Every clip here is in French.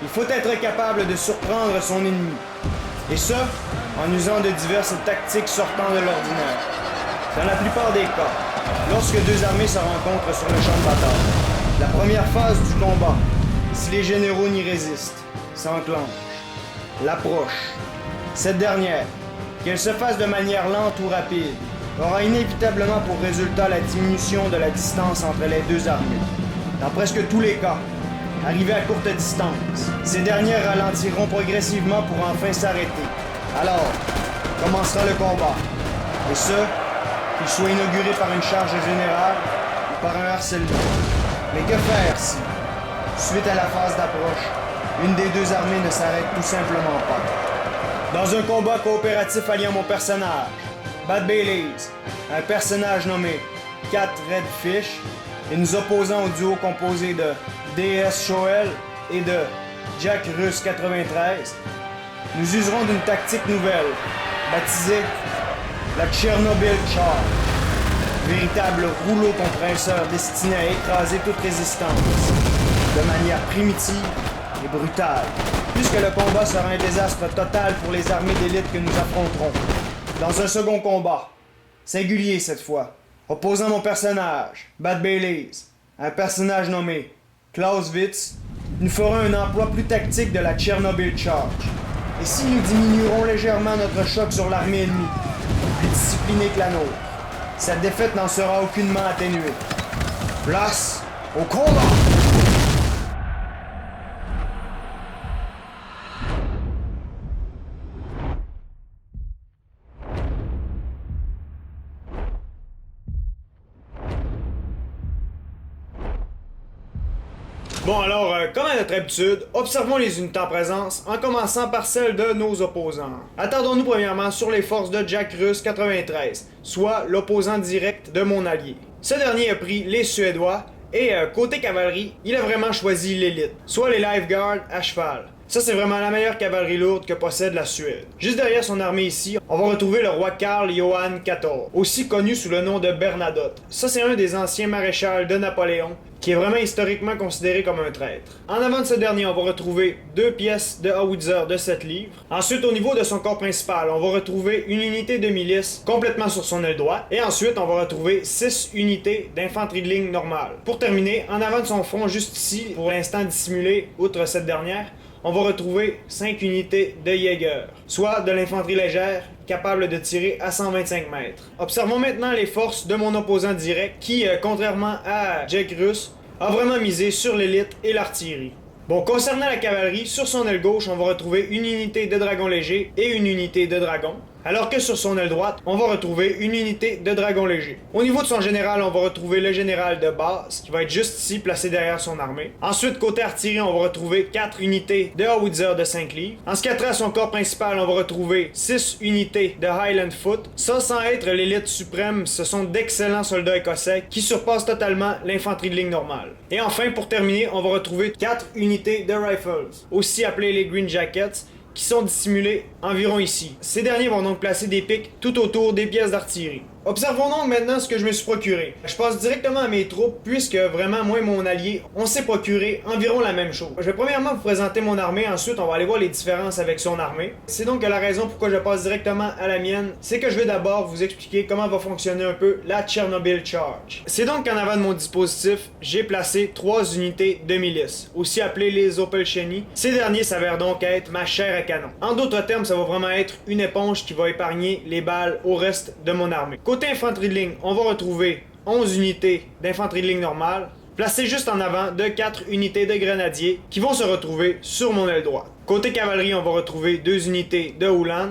Il faut être capable de surprendre son ennemi. Et ça, en usant de diverses tactiques sortant de l'ordinaire. Dans la plupart des cas, lorsque deux armées se rencontrent sur le champ de bataille, la première phase du combat, si les généraux n'y résistent, s'enclenche. L'approche. Cette dernière, qu'elle se fasse de manière lente ou rapide, aura inévitablement pour résultat la diminution de la distance entre les deux armées. Dans presque tous les cas, arrivées à courte distance, ces dernières ralentiront progressivement pour enfin s'arrêter. Alors, commencera le combat. Et ce, qu'il soit inauguré par une charge générale ou par un harcèlement. Mais que faire si, suite à la phase d'approche, une des deux armées ne s'arrête tout simplement pas? Dans un combat coopératif alliant mon personnage, Bad Baileys, un personnage nommé Cat Redfish, et nous opposant au duo composé de DS Shoel et de Jack Russe 93, nous userons d'une tactique nouvelle, baptisée la Chernobyl Charge, véritable rouleau compresseur destiné à écraser toute résistance, de manière primitive et brutale, puisque le combat sera un désastre total pour les armées d'élite que nous affronterons. Dans un second combat, singulier cette fois, opposant mon personnage, Bad Baileys, un personnage nommé Clausewitz, nous ferons un emploi plus tactique de la Chernobyl Charge. Et si nous diminuerons légèrement notre choc sur l'armée ennemie, plus disciplinée que la nôtre, cette défaite n'en sera aucunement atténuée. Place au combat! Bon alors, comme à notre habitude, observons les unités en présence, en commençant par celles de nos opposants. Attardons-nous premièrement sur les forces de Jack Russe 93, soit l'opposant direct de mon allié. Ce dernier a pris les Suédois, et côté cavalerie, il a vraiment choisi l'élite, soit les Life Guard à cheval. Ça, c'est vraiment la meilleure cavalerie lourde que possède la Suède. Juste derrière son armée ici, on va retrouver le roi Karl Johan XIV, aussi connu sous le nom de Bernadotte. Ça, c'est un des anciens maréchals de Napoléon, qui est vraiment historiquement considéré comme un traître. En avant de ce dernier, on va retrouver 2 pièces de howitzer de 7 livres. Ensuite, au niveau de son corps principal, on va retrouver une unité de milice complètement sur son aile droite. Et ensuite, on va retrouver 6 unités d'infanterie de ligne normale. Pour terminer, en avant de son front, juste ici, pour l'instant dissimulé, outre cette dernière, on va retrouver 5 unités de Jäger, soit de l'infanterie légère, capable de tirer à 125 mètres. Observons maintenant les forces de mon opposant direct, qui, contrairement à Jack Russe, a vraiment misé sur l'élite et l'artillerie. Bon, concernant la cavalerie, sur son aile gauche, on va retrouver une unité de dragons légers et une unité de dragons, alors que sur son aile droite, on va retrouver une unité de dragons légers. Au niveau de son général, on va retrouver le général de base, qui va être juste ici, placé derrière son armée. Ensuite, côté artillerie, on va retrouver 4 unités de howitzer de 5 livres. En ce qui a trait à son corps principal, on va retrouver 6 unités de Highland Foot. Ça, sans être l'élite suprême, ce sont d'excellents soldats écossais qui surpassent totalement l'infanterie de ligne normale. Et enfin, pour terminer, on va retrouver 4 unités de Rifles, aussi appelées les Green Jackets, qui sont dissimulés environ ici. Ces derniers vont donc placer des pics tout autour des pièces d'artillerie. Observons donc maintenant ce que je me suis procuré. Je passe directement à mes troupes puisque vraiment moi et mon allié, on s'est procuré environ la même chose. Je vais premièrement vous présenter mon armée, ensuite on va aller voir les différences avec son armée. C'est donc la raison pourquoi je passe directement à la mienne, c'est que je vais d'abord vous expliquer comment va fonctionner un peu la Chernobyl Charge. C'est donc qu'en avant de mon dispositif, j'ai placé 3 unités de milice, aussi appelées les Opelcheni. Ces derniers s'avèrent donc être ma chair à canon. En d'autres termes, ça va vraiment être une éponge qui va épargner les balles au reste de mon armée. Côté infanterie de ligne, on va retrouver 11 unités d'infanterie de ligne normale, placées juste en avant de 4 unités de grenadiers qui vont se retrouver sur mon aile droite. Côté cavalerie, on va retrouver 2 unités de Ulan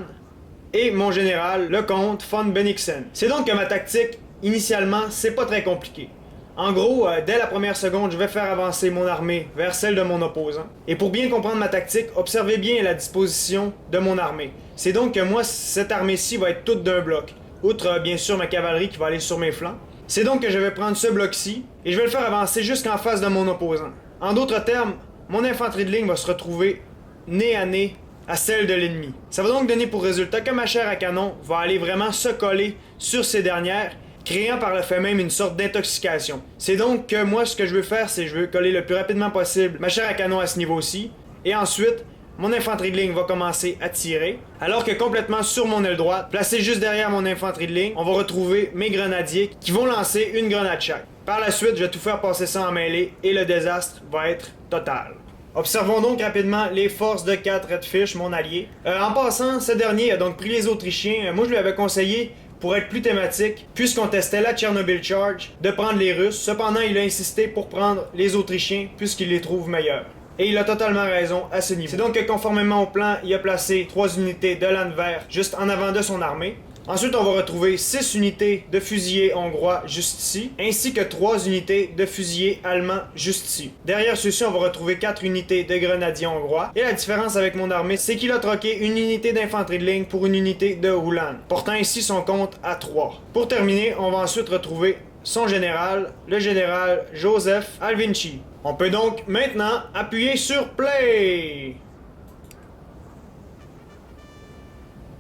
et mon général, le comte von Bennigsen. C'est donc que ma tactique, initialement, c'est pas très compliqué. En gros, dès la première seconde, je vais faire avancer mon armée vers celle de mon opposant. Et pour bien comprendre ma tactique, observez bien la disposition de mon armée. C'est donc que moi, cette armée-ci va être toute d'un bloc. Outre, bien sûr, ma cavalerie qui va aller sur mes flancs. C'est donc que je vais prendre ce bloc-ci et je vais le faire avancer jusqu'en face de mon opposant. En d'autres termes, mon infanterie de ligne va se retrouver nez à nez à celle de l'ennemi. Ça va donc donner pour résultat que ma chair à canon va aller vraiment se coller sur ces dernières, créant par le fait même une sorte d'intoxication. C'est donc que moi, ce que je veux faire, c'est que je veux coller le plus rapidement possible ma chair à canon à ce niveau-ci, Et ensuite, mon infanterie de ligne va commencer à tirer, alors que complètement sur mon aile droite, placé juste derrière mon infanterie de ligne, on va retrouver mes grenadiers qui vont lancer une grenade chaque. Par la suite, je vais tout faire passer ça en mêlée et le désastre va être total. Observons donc rapidement les forces de 4 Redfish, mon allié. En passant, ce dernier a donc pris les Autrichiens. Moi, je lui avais conseillé, pour être plus thématique, puisqu'on testait la Chernobyl Charge, de prendre les Russes. Cependant, il a insisté pour prendre les Autrichiens, puisqu'il les trouve meilleurs. Et il a totalement raison à ce niveau. C'est donc que conformément au plan, il a placé 3 unités de Landwehr juste en avant de son armée. Ensuite, on va retrouver 6 unités de fusiliers hongrois juste ici, ainsi que 3 unités de fusiliers allemands juste ici. Derrière ceux-ci, on va retrouver 4 unités de grenadiers hongrois. Et la différence avec mon armée, c'est qu'il a troqué une unité d'infanterie de ligne pour une unité de Ulan, portant ici son compte à 3. Pour terminer, on va ensuite retrouver son général, le général Joseph Alvinci. On peut donc maintenant appuyer sur Play!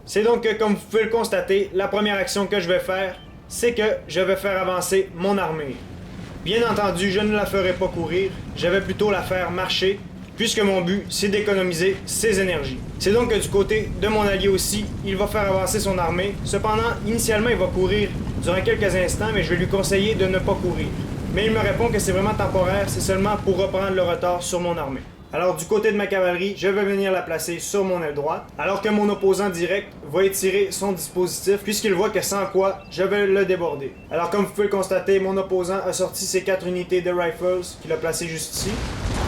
C'est donc que, comme vous pouvez le constater, la première action que je vais faire, c'est que je vais faire avancer mon armée. Bien entendu, je ne la ferai pas courir, je vais plutôt la faire marcher, puisque mon but, c'est d'économiser ses énergies. C'est donc que du côté de mon allié aussi, il va faire avancer son armée. Cependant, initialement, il va courir durant quelques instants, mais je vais lui conseiller de ne pas courir. Mais il me répond que c'est vraiment temporaire, c'est seulement pour reprendre le retard sur mon armée. Alors du côté de ma cavalerie, je vais venir la placer sur mon aile droite, alors que mon opposant direct va étirer son dispositif, puisqu'il voit que sans quoi, je vais le déborder. Alors comme vous pouvez le constater, mon opposant a sorti ses 4 unités de rifles, qu'il a placées juste ici,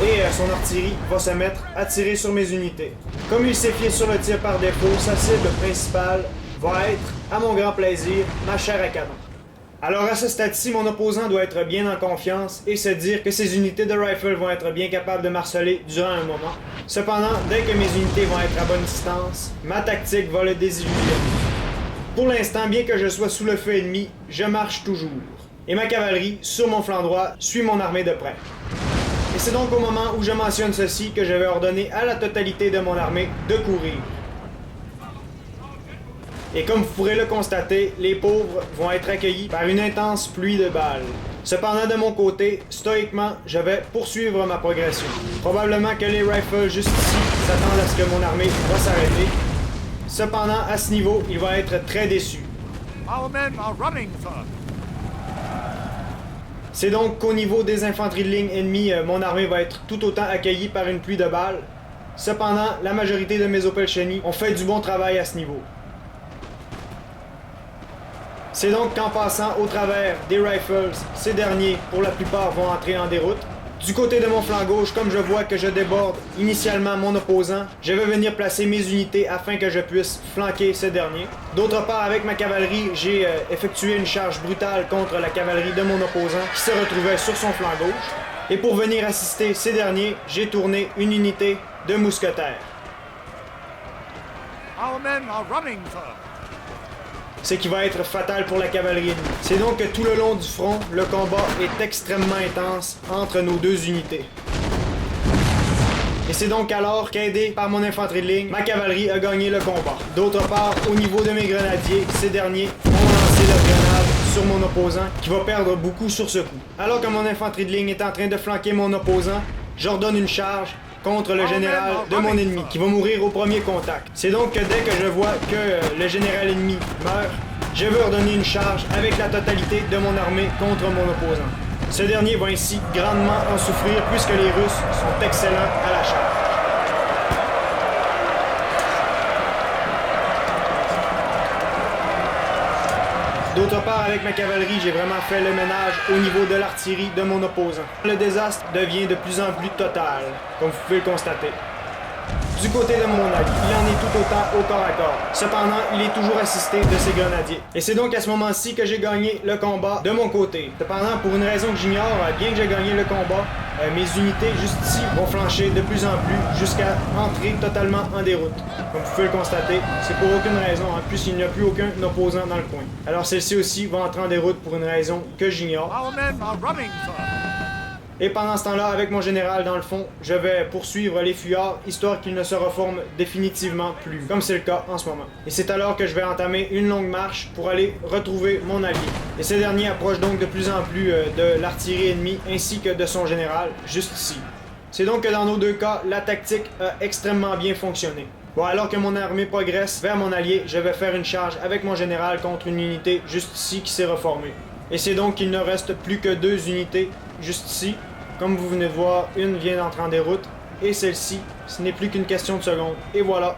et son artillerie va se mettre à tirer sur mes unités. Comme il s'est fié sur le tir par défaut, sa cible principale va être, à mon grand plaisir, ma chair à canon. Alors à ce stade-ci, mon opposant doit être bien en confiance et se dire que ses unités de rifle vont être bien capables de marceler durant un moment. Cependant, dès que mes unités vont être à bonne distance, ma tactique va le désillusionner. Pour l'instant, bien que je sois sous le feu ennemi, je marche toujours. Et ma cavalerie, sur mon flanc droit, suit mon armée de près. Et c'est donc au moment où je mentionne ceci que je vais ordonner à la totalité de mon armée de courir. Et comme vous pourrez le constater, les pauvres vont être accueillis par une intense pluie de balles. Cependant, de mon côté, stoïquement, je vais poursuivre ma progression. Probablement que les rifles juste ici s'attendent à ce que mon armée va s'arrêter. Cependant, à ce niveau, il va être très déçu. C'est donc qu'au niveau des infanteries de ligne ennemies, mon armée va être tout autant accueillie par une pluie de balles. Cependant, la majorité de mes Opelcheni ont fait du bon travail à ce niveau. C'est donc qu'en passant au travers des rifles, ces derniers, pour la plupart, vont entrer en déroute. Du côté de mon flanc gauche, comme je vois que je déborde initialement mon opposant, je vais venir placer mes unités afin que je puisse flanquer ce dernier. D'autre part, avec ma cavalerie, j'ai effectué une charge brutale contre la cavalerie de mon opposant qui se retrouvait sur son flanc gauche. Et pour venir assister ces derniers, j'ai tourné une unité de mousquetaires. Our men are running, sir. Ce qui va être fatal pour la cavalerie ennemie. C'est donc que tout le long du front, le combat est extrêmement intense entre nos deux unités. Et c'est donc alors qu'aidé par mon infanterie de ligne, ma cavalerie a gagné le combat. D'autre part, au niveau de mes grenadiers, ces derniers ont lancé leur grenade sur mon opposant, qui va perdre beaucoup sur ce coup. Alors que mon infanterie de ligne est en train de flanquer mon opposant, j'ordonne une charge contre le général de mon ennemi, qui va mourir au premier contact. C'est donc que dès que je vois que le général ennemi meurt, je veux ordonner une charge avec la totalité de mon armée contre mon opposant. Ce dernier va ainsi grandement en souffrir puisque les Russes sont excellents à la charge. D'autre part, avec ma cavalerie, j'ai vraiment fait le ménage au niveau de l'artillerie de mon opposant. Le désastre devient de plus en plus total, comme vous pouvez le constater. Du côté de mon allié, il en est tout autant au corps à corps. Cependant, il est toujours assisté de ses grenadiers. Et c'est donc à ce moment-ci que j'ai gagné le combat de mon côté. Cependant, pour une raison que j'ignore, bien que j'ai gagné le combat, mes unités juste ici vont flancher de plus en plus jusqu'à entrer totalement en déroute. Comme vous pouvez le constater, c'est pour aucune raison, en plus il n'y a plus aucun opposant dans le coin. Alors celle-ci aussi va entrer en déroute pour une raison que j'ignore. Our men are running, sir. Et pendant ce temps-là, avec mon général dans le fond, je vais poursuivre les fuyards, histoire qu'ils ne se reforment définitivement plus, comme c'est le cas en ce moment. Et c'est alors que je vais entamer une longue marche pour aller retrouver mon allié. Et ce dernier approche donc de plus en plus de l'artillerie ennemie, ainsi que de son général, juste ici. C'est donc que dans nos deux cas, la tactique a extrêmement bien fonctionné. Bon, alors que mon armée progresse vers mon allié, je vais faire une charge avec mon général contre une unité juste ici qui s'est reformée. Et c'est donc qu'il ne reste plus que 2 unités juste ici. Comme vous venez de voir, une vient d'entrer en déroute, et celle-ci, ce n'est plus qu'une question de secondes. Et voilà.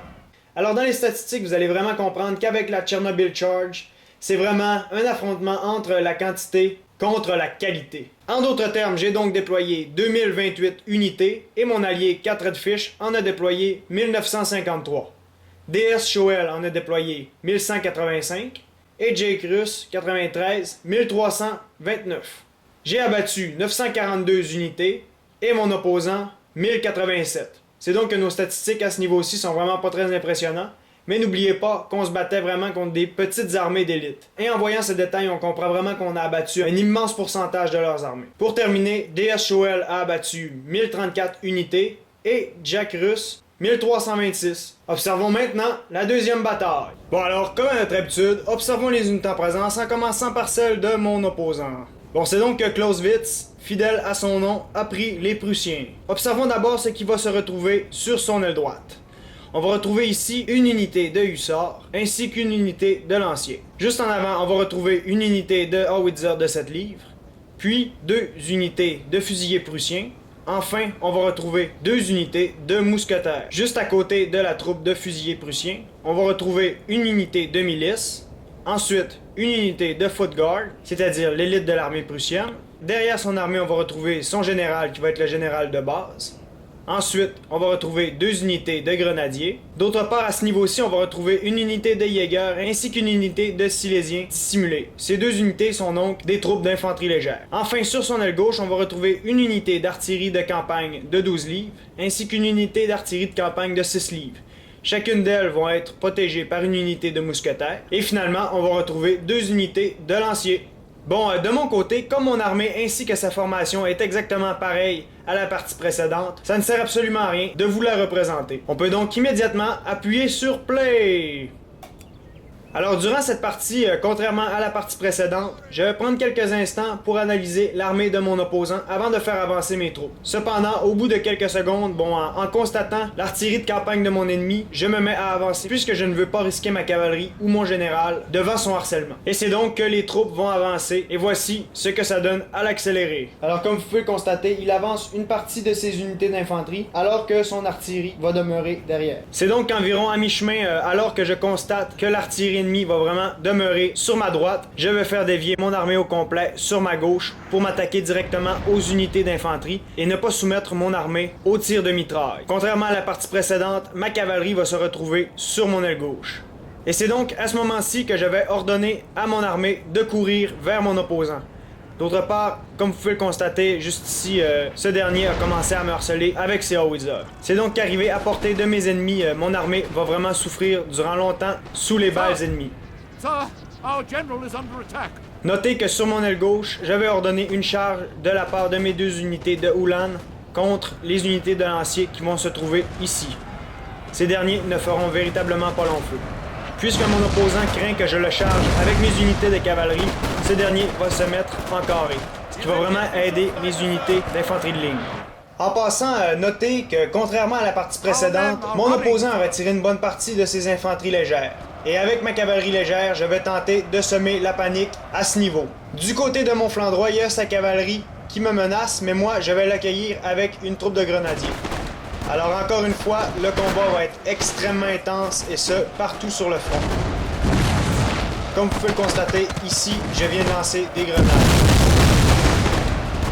Alors dans les statistiques, vous allez vraiment comprendre qu'avec la Chernobyl Charge, c'est vraiment un affrontement entre la quantité contre la qualité. En d'autres termes, j'ai donc déployé 2028 unités, et mon allié 4 Redfish en a déployé 1953. DS Shoel en a déployé 1185, et Jake Russ 93 1329. J'ai abattu 942 unités et mon opposant 1087. C'est donc que nos statistiques à ce niveau-ci sont vraiment pas très impressionnantes, mais n'oubliez pas qu'on se battait vraiment contre des petites armées d'élite. Et en voyant ce détail, on comprend vraiment qu'on a abattu un immense pourcentage de leurs armées. Pour terminer, DS Shoel a abattu 1034 unités et Jack Russ 1326. Observons maintenant la deuxième bataille. Bon alors, comme à notre habitude, observons les unités en présence en commençant par celle de mon opposant. Bon, c'est donc que Clausewitz, fidèle à son nom, a pris les Prussiens. Observons d'abord ce qui va se retrouver sur son aile droite. On va retrouver ici une unité de hussards, ainsi qu'une unité de lanciers. Juste en avant, on va retrouver une unité de howitzer de 7 livres, puis 2 unités de fusiliers prussiens. Enfin, on va retrouver 2 unités de mousquetaires. Juste à côté de la troupe de fusiliers prussiens, on va retrouver une unité de milice. Ensuite, une unité de foot guard, c'est-à-dire l'élite de l'armée prussienne. Derrière son armée, on va retrouver son général qui va être le général de base. Ensuite, on va retrouver 2 unités de grenadiers. D'autre part, à ce niveau-ci, on va retrouver une unité de Jäger ainsi qu'une unité de Silésiens dissimulés. Ces 2 unités sont donc des troupes d'infanterie légère. Enfin, sur son aile gauche, on va retrouver une unité d'artillerie de campagne de 12 livres ainsi qu'une unité d'artillerie de campagne de 6 livres. Chacune d'elles vont être protégées par une unité de mousquetaires. Et finalement, on va retrouver 2 unités de lanciers. Bon, de mon côté, comme mon armée ainsi que sa formation est exactement pareille à la partie précédente, ça ne sert absolument à rien de vous la représenter. On peut donc immédiatement appuyer sur Play. Alors durant cette partie, contrairement à la partie précédente, je vais prendre quelques instants pour analyser l'armée de mon opposant avant de faire avancer mes troupes. Cependant, au bout de quelques secondes, en constatant l'artillerie de campagne de mon ennemi, je me mets à avancer puisque je ne veux pas risquer ma cavalerie ou mon général devant son harcèlement. Et c'est donc que les troupes vont avancer et voici ce que ça donne à l'accélérer. Alors comme vous pouvez le constater, il avance une partie de ses unités d'infanterie alors que son artillerie va demeurer derrière. C'est donc environ à mi-chemin alors que je constate que l'artillerie va vraiment demeurer sur ma droite. Je vais faire dévier mon armée au complet sur ma gauche pour m'attaquer directement aux unités d'infanterie et ne pas soumettre mon armée aux tirs de mitraille. Contrairement à la partie précédente, ma cavalerie va se retrouver sur mon aile gauche. Et c'est donc à ce moment-ci que je vais ordonner à mon armée de courir vers mon opposant. D'autre part, comme vous pouvez le constater, juste ici, ce dernier a commencé à me harceler avec ses howitzer. C'est donc qu'arrivé à portée de mes ennemis, mon armée va vraiment souffrir durant longtemps sous les balles ennemies. Sir, our general is under attack. Notez que sur mon aile gauche, j'avais ordonné une charge de la part de mes 2 unités de Ulan contre les unités de lanciers qui vont se trouver ici. Ces derniers ne feront véritablement pas long feu. Puisque mon opposant craint que je le charge avec mes unités de cavalerie, ce dernier va se mettre en carré, ce qui va vraiment aider mes unités d'infanterie de ligne. En passant, notez que contrairement à la partie précédente, mon opposant a retiré une bonne partie de ses infanteries légères. Et avec ma cavalerie légère, je vais tenter de semer la panique à ce niveau. Du côté de mon flanc droit, il y a sa cavalerie qui me menace, mais moi, je vais l'accueillir avec une troupe de grenadiers. Alors encore une fois, le combat va être extrêmement intense et ce, partout sur le front. Comme vous pouvez le constater, ici, je viens de lancer des grenades.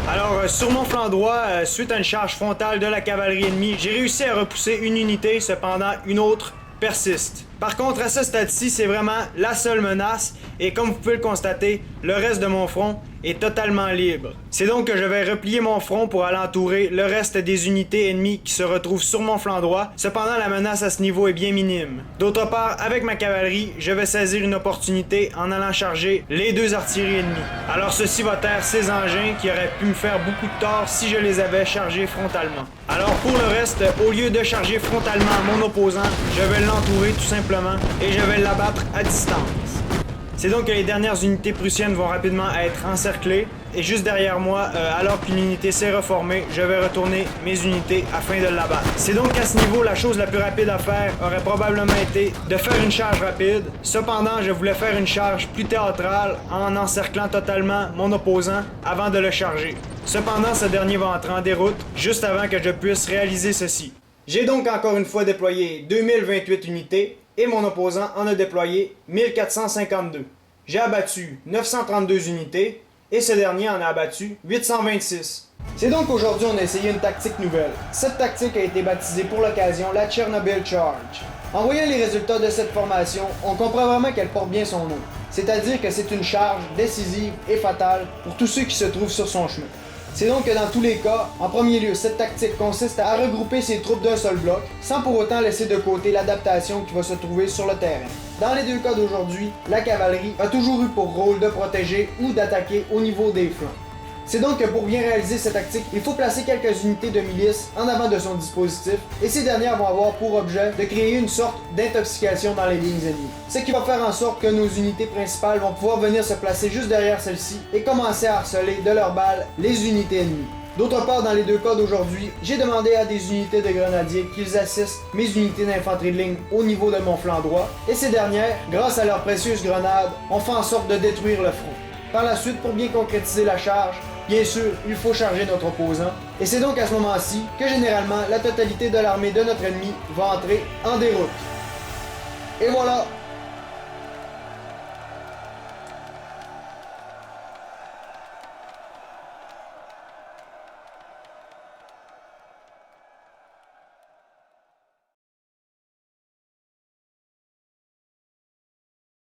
Alors, sur mon flanc droit, suite à une charge frontale de la cavalerie ennemie, j'ai réussi à repousser une unité, cependant une autre persiste. Par contre, à ce stade-ci, c'est vraiment la seule menace et comme vous pouvez le constater, le reste de mon front est totalement libre. C'est donc que je vais replier mon front pour aller entourer le reste des unités ennemies qui se retrouvent sur mon flanc droit. Cependant, la menace à ce niveau est bien minime. D'autre part, avec ma cavalerie, je vais saisir une opportunité en allant charger les 2 artilleries ennemies. Alors ceci va taire ces engins qui auraient pu me faire beaucoup de tort si je les avais chargés frontalement. Alors pour le reste, au lieu de charger frontalement mon opposant, je vais l'entourer tout simplement et je vais l'abattre à distance. C'est donc que les dernières unités prussiennes vont rapidement être encerclées, et juste derrière moi, alors qu'une unité s'est reformée, je vais retourner mes unités afin de l'abattre. C'est donc qu'à ce niveau, la chose la plus rapide à faire aurait probablement été de faire une charge rapide. Cependant, je voulais faire une charge plus théâtrale en encerclant totalement mon opposant avant de le charger. Cependant, ce dernier va entrer en déroute juste avant que je puisse réaliser ceci. J'ai donc encore une fois déployé 2028 unités et mon opposant en a déployé 1452. J'ai abattu 932 unités et ce dernier en a abattu 826. C'est donc qu'aujourd'hui on a essayé une tactique nouvelle. Cette tactique a été baptisée pour l'occasion la Chernobyl Charge. En voyant les résultats de cette formation, on comprend vraiment qu'elle porte bien son nom. C'est-à-dire que c'est une charge décisive et fatale pour tous ceux qui se trouvent sur son chemin. C'est donc que dans tous les cas, en premier lieu, cette tactique consiste à regrouper ses troupes d'un seul bloc, sans pour autant laisser de côté l'adaptation qui va se trouver sur le terrain. Dans les deux cas d'aujourd'hui, la cavalerie a toujours eu pour rôle de protéger ou d'attaquer au niveau des flancs. C'est donc que pour bien réaliser cette tactique, il faut placer quelques unités de milice en avant de son dispositif, et ces dernières vont avoir pour objet de créer une sorte d'intoxication dans les lignes ennemies. Ce qui va faire en sorte que nos unités principales vont pouvoir venir se placer juste derrière celles-ci et commencer à harceler de leurs balles les unités ennemies. D'autre part, dans les deux cas d'aujourd'hui, j'ai demandé à des unités de grenadiers qu'ils assistent mes unités d'infanterie de ligne au niveau de mon flanc droit, et ces dernières, grâce à leurs précieuses grenades, ont fait en sorte de détruire le front. Par la suite, pour bien concrétiser la charge, bien sûr, il faut charger notre opposant, et c'est donc à ce moment-ci que généralement la totalité de l'armée de notre ennemi va entrer en déroute. Et voilà,